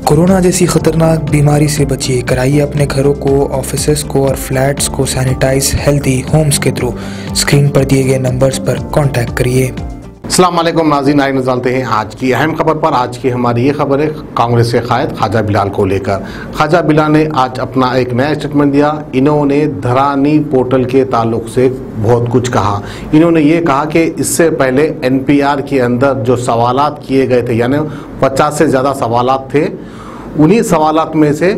Corona जैसी खतरनाक बीमारी से बचिए, कराइए अपने घरों को, ऑफिसेस को और फ्लैट्स को सैनिटाइज हेल्दी होम्स के थ्रू। स्क्रीन पर दिए गए नंबर्स पर कांटेक्ट करिए। अस्सलाम वालेकुम नाज़रीन, आइए नज़रते हैं आज की अहम खबर पर। आज की हमारी ये खबर है कांग्रेस के कायद ख्वाजा बिलाल को लेकर। ख्वाजा बिलाल ने आज अपना एक नया स्टेटमेंट दिया। इन्होंने धरानी पोर्टल के ताल्लुक से बहुत कुछ कहा। इन्होंने ये कहा कि इससे पहले NPR के अंदर जो सवालात किए गए थे, यानी 50 से ज़्यादा सवालात थे, उन्हीं सवालात में से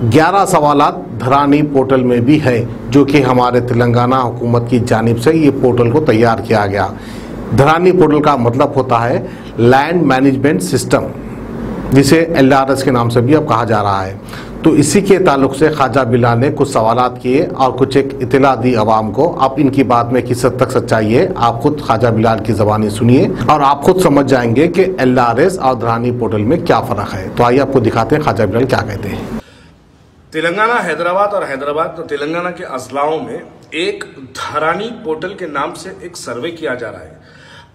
11 सवालात धरानी पोर्टल में भी है, जो कि हमारे तेलंगाना हुकूमत की जानिब से ये पोर्टल को तैयार किया गया। धरानी पोर्टल का मतलब होता है लैंड मैनेजमेंट सिस्टम, जिसे LRS के नाम से भी अब कहा जा रहा है। तो इसी के ताल्लुक से ख्वाजा बिलाल ने कुछ सवालात किए और कुछ एक इत्तला दी आवाम को। अब इनकी बात में किस हद तक सच्चाई है, आप खुद ख्वाजा बिलाल की ज़बानी सुनिए और आप खुद समझ जाएंगे कि LRS और धरानी पोर्टल में क्या फ़र्क है। तो आइए आपको दिखाते हैं ख्वाजा बिलाल क्या कहते हैं। तेलंगाना हैदराबाद और हैदराबाद तेलंगाना के अजलाओं में एक धरानी पोर्टल के नाम से एक सर्वे किया जा रहा है।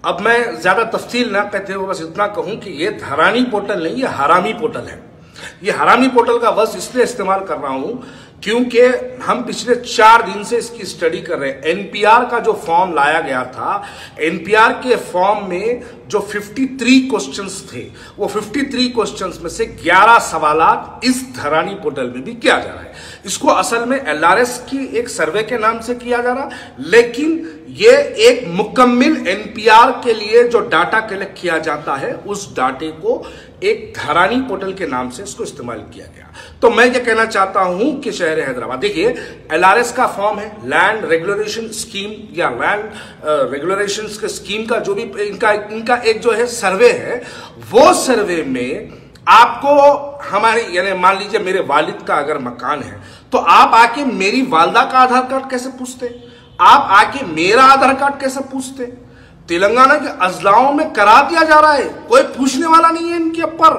अब मैं ज्यादा तफसील ना कहते हुए बस इतना कहूं कि ये धरानी पोर्टल नहीं, ये हरामी पोर्टल है। ये हरामी पोर्टल का लफ्ज़ इसलिए इस्तेमाल कर रहा हूं क्योंकि हम पिछले 4 दिन से इसकी स्टडी कर रहे हैं। NPR का जो फॉर्म लाया गया था, NPR के फॉर्म में जो 53 क्वेश्चंस थे, वो 53 क्वेश्चंस में से 11 सवालात इस धरानी पोर्टल में भी किया जा रहा है। इसको असल में LRS की एक सर्वे के नाम से किया जा रहा, लेकिन ये एक मुकम्मिल NPR के लिए जो डाटा कलेक्ट किया जाता है, उस डाटे को एक धरानी पोर्टल के नाम से इसको इस्तेमाल किया गया। तो मैं ये कहना चाहता हूं कि शहर हैदराबाद, देखिए LRS का फॉर्म है लैंड रेगुलेशन स्कीम या लैंड रेगुलेशन के स्कीम का जो भी इनका एक जो है सर्वे है, वो सर्वे में आपको हमारे यानी मान लीजिए मेरे वालिद का अगर मकान है, तो आप आके मेरी वालदा का आधार कार्ड कैसे पूछते, आप आके मेरा आधार कार्ड कैसे पूछते। तेलंगाना के अजलाओं में करा दिया जा रहा है, कोई पूछने वाला नहीं है इनके ऊपर।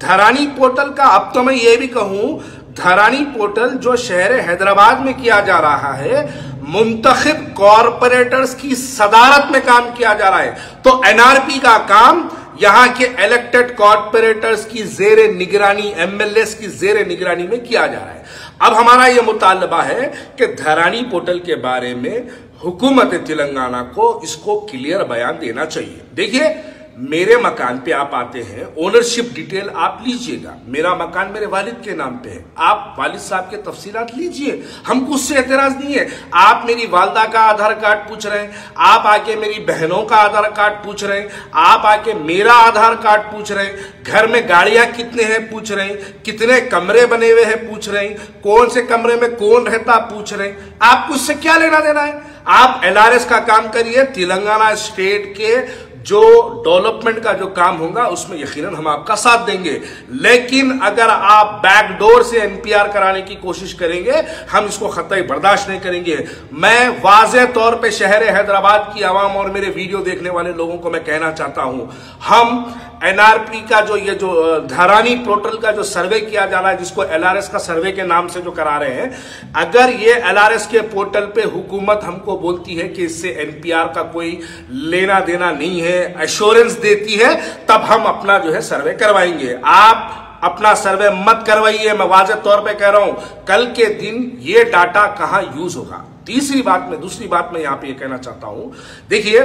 धरानी पोर्टल का अब तो मैं ये भी कहूं, धरानी पोर्टल जो शहर हैदराबाद में किया जा रहा है, मुंतखब कॉरपोरेटर्स की सदारत में काम किया जा रहा है। तो NRP का काम यहां के इलेक्टेड कॉरपोरेटर्स की जेर निगरानी, MLAs की जेर निगरानी में किया जा रहा है। अब हमारा यह मुतालबा है कि धरानी पोर्टल के बारे में हुकूमत तेलंगाना को इसको क्लियर बयान देना चाहिए। देखिए, मेरे मकान पे आप आते हैं, ओनरशिप डिटेल आप लीजिएगा, मेरा मकान मेरे वालिद के नाम पे है, आप वालिद साहब के तफसीलात लीजिए, हमको उससे एतराज नहीं है। आप मेरी वालदा का आधार कार्ड पूछ रहे हैं, आप आके मेरी बहनों का आधार कार्ड पूछ रहे हैं, आप आके मेरा आधार कार्ड पूछ रहे हैं, घर में गाड़ियां कितने हैं पूछ रहे हैं, कितने कमरे बने हुए हैं पूछ रहे हैं, कौन से कमरे में कौन रहता पूछ रहे हैं। आपको उससे क्या लेना देना है? आप LRS का काम करिए, तेलंगाना स्टेट के जो डेवलपमेंट का जो काम होगा उसमें यकीनन हम आपका साथ देंगे। लेकिन अगर आप बैकडोर से NPR कराने की कोशिश करेंगे, हम इसको खतई बर्दाश्त नहीं करेंगे। मैं वाज़े तौर पे शहर हैदराबाद की आवाम और मेरे वीडियो देखने वाले लोगों को मैं कहना चाहता हूं, हम NRP का जो ये जो धरानी पोर्टल का जो सर्वे किया जा रहा है, जिसको LRS का सर्वे के नाम से जो करा रहे हैं, अगर ये LRS के पोर्टल पे हुकूमत हमको बोलती है कि इससे NPR का कोई लेना देना नहीं है, एश्योरेंस देती है, तब हम अपना जो है सर्वे करवाएंगे। आप अपना सर्वे मत करवाइए, मैं वाज़े तौर पे कह रहा हूं, कल के दिन ये डाटा कहां यूज होगा। दूसरी बात मैं यहां पे ये कहना चाहता हूं, देखिए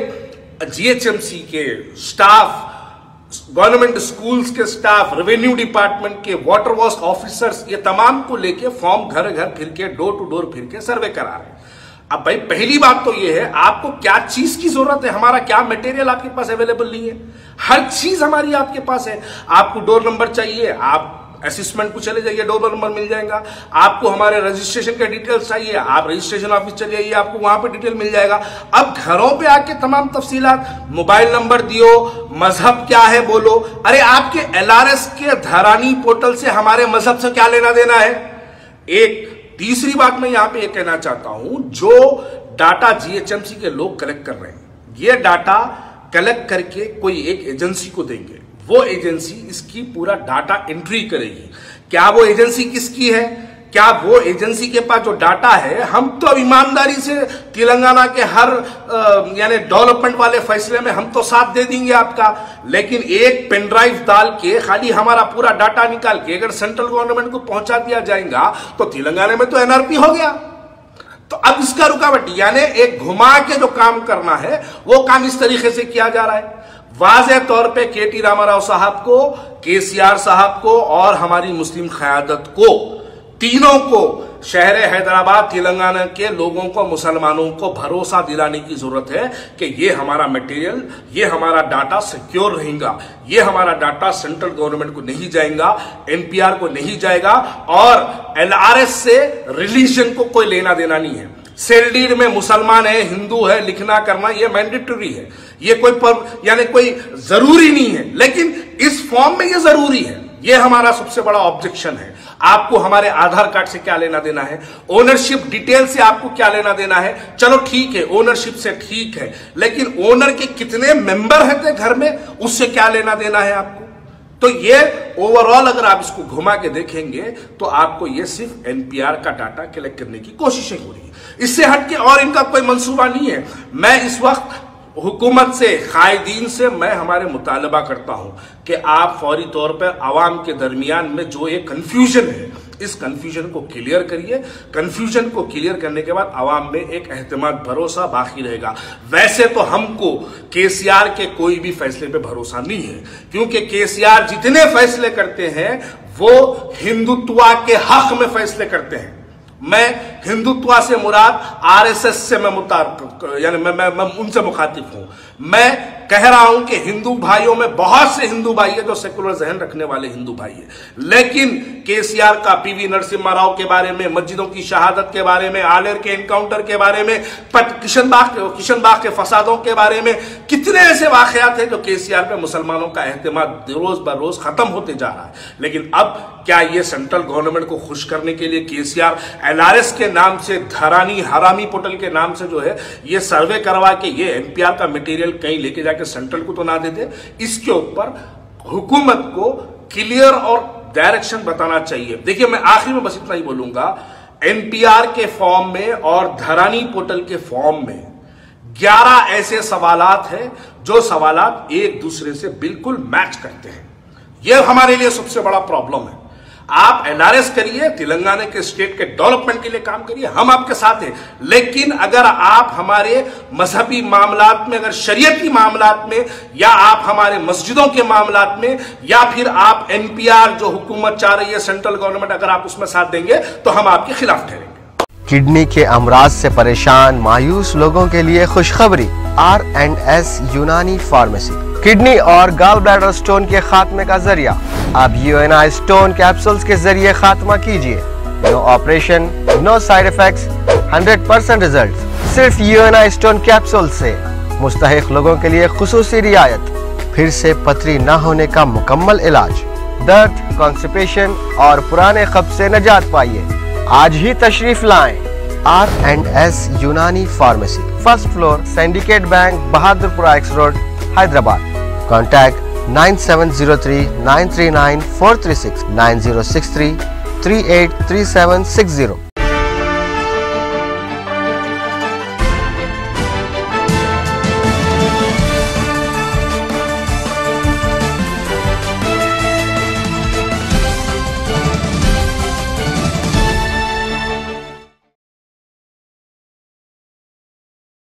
GHMC के स्टाफ, गवर्नमेंट स्कूल्स के स्टाफ, रेवेन्यू डिपार्टमेंट के, वाटर वर्क्स ऑफिसर्स, ये तमाम को लेके फॉर्म घर घर फिर के, डोर टू डोर फिर के सर्वे करा रहे हैं। अब भाई पहली बात तो ये है, आपको क्या चीज की जरूरत है, हमारा क्या मटेरियल आपके पास अवेलेबल नहीं है? हर चीज हमारी आपके पास है। आपको डोर नंबर चाहिए, आप असिस्मेंट को चले जाइए, डोर नंबर मिल जाएगा। आपको हमारे रजिस्ट्रेशन के डिटेल्स चाहिए, आप रजिस्ट्रेशन ऑफिस चले जाइए, आपको वहां पे डिटेल मिल जाएगा। अब घरों पे आके तमाम तफसीलात, मोबाइल नंबर दियो, मजहब क्या है बोलो। अरे आपके LRS के धरानी पोर्टल से हमारे मजहब से क्या लेना देना है? एक तीसरी बात मैं यहां पे ये कहना चाहता हूं, जो डाटा GHMC के लोग कलेक्ट कर रहे हैं, ये डाटा कलेक्ट करके कोई एक एजेंसी को देंगे, वो एजेंसी इसकी पूरा डाटा एंट्री करेगी। क्या वो एजेंसी किसकी है? क्या वो एजेंसी के पास जो डाटा है, हम तो ईमानदारी से तेलंगाना के हर यानी डेवलपमेंट वाले फैसले में हम तो साथ दे देंगे आपका, लेकिन एक पेन ड्राइव डाल के खाली हमारा पूरा डाटा निकाल के अगर सेंट्रल गवर्नमेंट को पहुंचा दिया जाएगा तो तेलंगाना में तो एनआरपी हो गया। तो अब इसका रुकावट यानी एक घुमा के जो काम करना है वो काम इस तरीके से किया जा रहा है। वाज़े तौर पे केटी रामाराव साहब को, केसीआर साहब को और हमारी मुस्लिम क़यादत को, तीनों को शहर हैदराबाद तेलंगाना के लोगों को, मुसलमानों को भरोसा दिलाने की जरूरत है कि ये हमारा मटेरियल, ये हमारा डाटा सिक्योर रहेगा, ये हमारा डाटा सेंट्रल गवर्नमेंट को नहीं जाएगा, एनपीआर को नहीं जाएगा और एलआरएस से रिलीजन को कोई लेना देना नहीं है। सेल में मुसलमान है, हिंदू है, लिखना करना ये मैंडेटरी है, ये कोई जरूरी नहीं है, लेकिन इस फॉर्म में ये जरूरी है। ये हमारा सबसे बड़ा ऑब्जेक्शन है। आपको हमारे आधार कार्ड से क्या लेना देना है, ओनरशिप डिटेल से आपको क्या लेना देना है, चलो ठीक है ओनरशिप से ठीक है, लेकिन ओनर के कितने मेंबर हैं घर में उससे क्या लेना देना है आपको। तो ये ओवरऑल अगर आप इसको घुमा के देखेंगे तो आपको ये सिर्फ एनपीआर का डाटा कलेक्ट करने की कोशिशें हो रही है, इससे हटके और इनका कोई मंसूबा नहीं है। मैं इस वक्त हुकूमत से, कायदीन से मैं हमारे मुतालबा करता हूं कि आप फौरी तौर पर आवाम के दरमियान में जो एक कंफ्यूजन है, इस कंफ्यूजन को क्लियर करिए। कंफ्यूजन को क्लियर करने के बाद आवाम में एक एहतमाद, भरोसा बाकी रहेगा। वैसे तो हमको केसीआर के कोई भी फैसले पे भरोसा नहीं है, क्योंकि केसीआर जितने फैसले करते हैं वो हिंदुत्व के हक में फैसले करते हैं। मैं हिंदुत्व से मुराद आरएसएस से मैं उनसे मुखातिब हूं। मैं कह रहा हूं कि हिंदू भाइयों में बहुत से हिंदू भाई है जो सेकुलर जहन रखने वाले हिंदू भाई है, लेकिन केसीआर का पीवी नरसिम्हा राव के बारे में, मस्जिदों की शहादत के बारे में, आलेर के एनकाउंटर के बारे में, किशनबाग के फसादों के बारे में, कितने ऐसे वाकयात हैं जो केसीआर पे मुसलमानों का एहतमाद रोज ब रोज खत्म होते जा रहा है। लेकिन अब क्या ये सेंट्रल गवर्नमेंट को खुश करने के लिए केसीआर एलआरएस के नाम से, धरानी हरामी पोर्टल के नाम से जो है ये सर्वे करवा के ये एनपीआर का मटेरियल कहीं लेके जाके सेंट्रल को तो ना दे दे। इसके ऊपर हुकूमत को क्लियर और डायरेक्शन बताना चाहिए। देखिए मैं आखिर में बस इतना ही बोलूंगा, एनपीआर के फॉर्म में और धरानी पोर्टल के फॉर्म में 11 ऐसे सवालात हैं जो सवालात एक दूसरे से बिल्कुल मैच करते हैं। यह हमारे लिए सबसे बड़ा प्रॉब्लम है। आप एनआरएस करिए, तेलंगाना के स्टेट के डेवलपमेंट के लिए काम करिए, हम आपके साथ हैं, लेकिन अगर आप हमारे मजहबी मामलात में, अगर शरीयती मामलात में, या आप हमारे मस्जिदों के मामलात में, या फिर आप एनपीआर जो हुकूमत चाह रही है सेंट्रल गवर्नमेंट, अगर आप उसमें साथ देंगे तो हम आपके खिलाफ ठहरेंगे। किडनी के अमराज से परेशान मायूस लोगों के लिए खुशखबरी, R&S यूनानी फार्मेसी किडनी और गॉल ब्लैडर स्टोन के खात्मे का जरिया। अब UNI स्टोन कैप्सूल्स के जरिए खात्मा कीजिए। No operation, no side effects, 100% result. सिर्फ UNI स्टोन कैप्सूल से मुस्तहिक लोगों के लिए खुसूसी रियायत। फिर से पथरी न होने का मुकम्मल इलाज, दर्द, कॉन्स्टिपेशन और पुराने कब्ज से निजात पाइए। आज ही तशरीफ लाएं। R&S यूनानी pharmacy, first floor, syndicate bank, Bahadurpura x road, Hyderabad. Contact 9703 939 436 9063 383760।